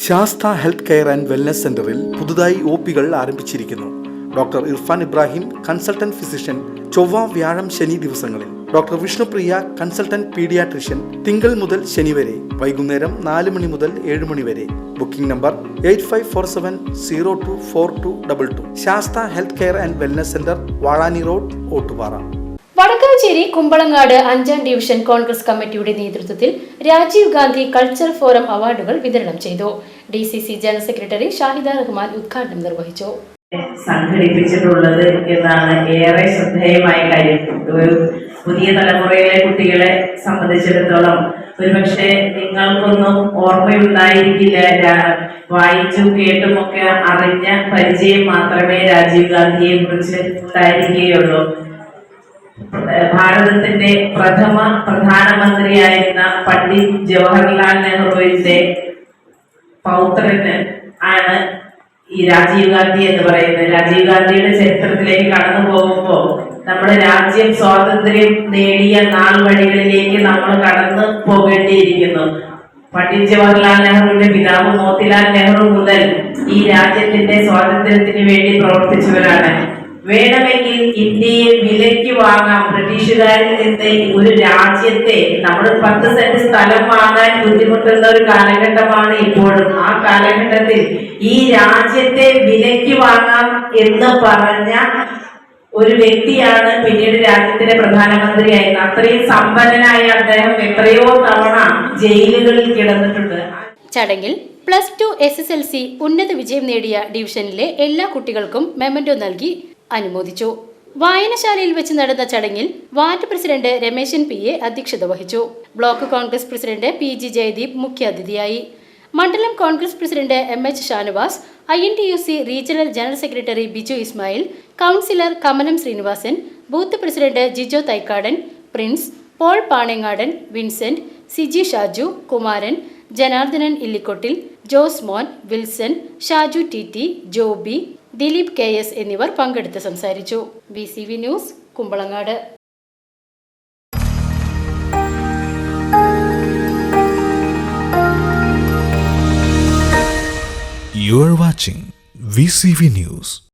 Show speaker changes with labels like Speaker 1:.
Speaker 1: Sastha health care and wellness സെന്ററിൽ പുതുതായി ഒപികൾ ആരംഭിച്ചിരിക്കുന്നു. Doctor Irfan Ibrahim, consultant physician, ചൊവ്വ, വ്യാഴം, ശനി ദിവസങ്ങളിൽ. ഡോക്ടർ വിഷ്ണുപ്രിയ, കൺസൾട്ടന്റ് പീഡിയാട്രിഷ്യൻ, തിങ്കൾ മുതൽ ശനി വരെ, വൈകുന്നേരം 4 മണി മുതൽ 7 മണി വരെ. Booking number 8547024222. Sastha health care and wellness centre, Vazhani road, Ottupara.
Speaker 2: Vadakkanchery Kumbalangad 5ാം ഡിവിഷൻ കോൺഗ്രസ് കമ്മിറ്റിയുടെ നേതൃത്വത്തിൽ രാജീവ് ഗാന്ധി കൾച്ചർ ഫോറം അവാർഡുകൾ വിതരണം ചെയ്തു. DCC general secretary Shahida Rahman ഉദ്ഘാടനം നിർവഹിച്ചു.
Speaker 3: സംഘടിപ്പിച്ചിട്ടുള്ളത് എന്നാണ് ഏറെ ശ്രദ്ധേയമായ കാര്യം. പുതിയ തലമുറയിലെ കുട്ടികളെ സംബന്ധിച്ചിടത്തോളം ഒരുപക്ഷെ നിങ്ങൾക്കൊന്നും ഓർമ്മയുണ്ടായിരിക്കില്ല, വായിച്ചും കേട്ടുമൊക്കെ അറിഞ്ഞ പരിചയം മാത്രമേ രാജീവ് ഗാന്ധിയെ കുറിച്ച് ഉണ്ടായിരിക്കുകയുള്ളൂ. ഭാരതത്തിന്റെ പ്രഥമ പ്രധാനമന്ത്രിയായിരുന്ന പണ്ഡിറ്റ് ജവഹർലാൽ നെഹ്റുവിന്റെ പൗത്രന് ആണ് ഈ രാജീവ് ഗാന്ധി എന്ന് പറയുന്നത്. രാജീവ് ഗാന്ധിയുടെ ചരിത്രത്തിലേക്ക് കടന്നു പോകുമ്പോൾ നമ്മുടെ രാജ്യം സ്വാതന്ത്ര്യം നേടിയ നാൾ വഴികളിലേക്ക് നമ്മൾ കടന്നു പോകേണ്ടിയിരിക്കുന്നു. പണ്ഡിറ്റ് ജവഹർലാൽ നെഹ്റുവിന്റെ പിതാവ് മോത്തിലാൽ നെഹ്റു മുതൽ ഈ രാജ്യത്തിന്റെ സ്വാതന്ത്ര്യത്തിന് വേണ്ടി പ്രവർത്തിച്ചവരാണ്. വേണമെങ്കിൽ ഇന്ത്യയെ വിലയ്ക്ക് വാങ്ങാം. ബ്രിട്ടീഷുകാരിൽ നിന്ന് ഒരു രാജ്യത്തെ നമ്മൾ 10 സെന്റ് സ്ഥലം വാങ്ങാൻ ബുദ്ധിമുട്ടുന്ന ഒരു കാലഘട്ടമാണ് ഇപ്പോഴും. ആ കാലഘട്ടത്തിൽ ഈ രാജ്യത്തെ വിലയ്ക്ക് വാങ്ങാം എന്ന് പറഞ്ഞ ഒരു വ്യക്തിയാണ് പിന്നീട് രാജ്യത്തിന്റെ പ്രധാനമന്ത്രിയായിരുന്നത്. അത്രയും സമ്പന്നനായ അദ്ദേഹം എത്രയോ തവണ ജയിലുകളിൽ കിടന്നിട്ടുണ്ട്.
Speaker 2: ചടങ്ങിൽ +2 SSLC ഉന്നത വിജയം നേടിയ ഡിവിഷനിലെ എല്ലാ കുട്ടികൾക്കും മെമന്റോ നൽകി അനുമോദിച്ചു. വായനശാലയിൽ വെച്ച് നടന്ന ചടങ്ങിൽ വാർഡ് പ്രസിഡന്റ് രമേശൻ PA അധ്യക്ഷത വഹിച്ചു. Block Congress president PG Jayadeep മുഖ്യാതിഥിയായി. മണ്ഡലം Congress president MH Shanavas, INTUC regional general secretary Biju Ismail, councillor Kamalam Srinivasan, booth president Jijo Thaikkadan, Prince, Paul Panengadan, Vincent, Siji Shaju, Kumaran, Janardhanan Illikkottil, Josemon, Wilson, Shaju TT, Joby, Dileep KS എന്നിവർ പങ്കെടുത്ത് സംസാരിച്ചു. VCV news, Kumbalangad.
Speaker 4: You are watching VCV News.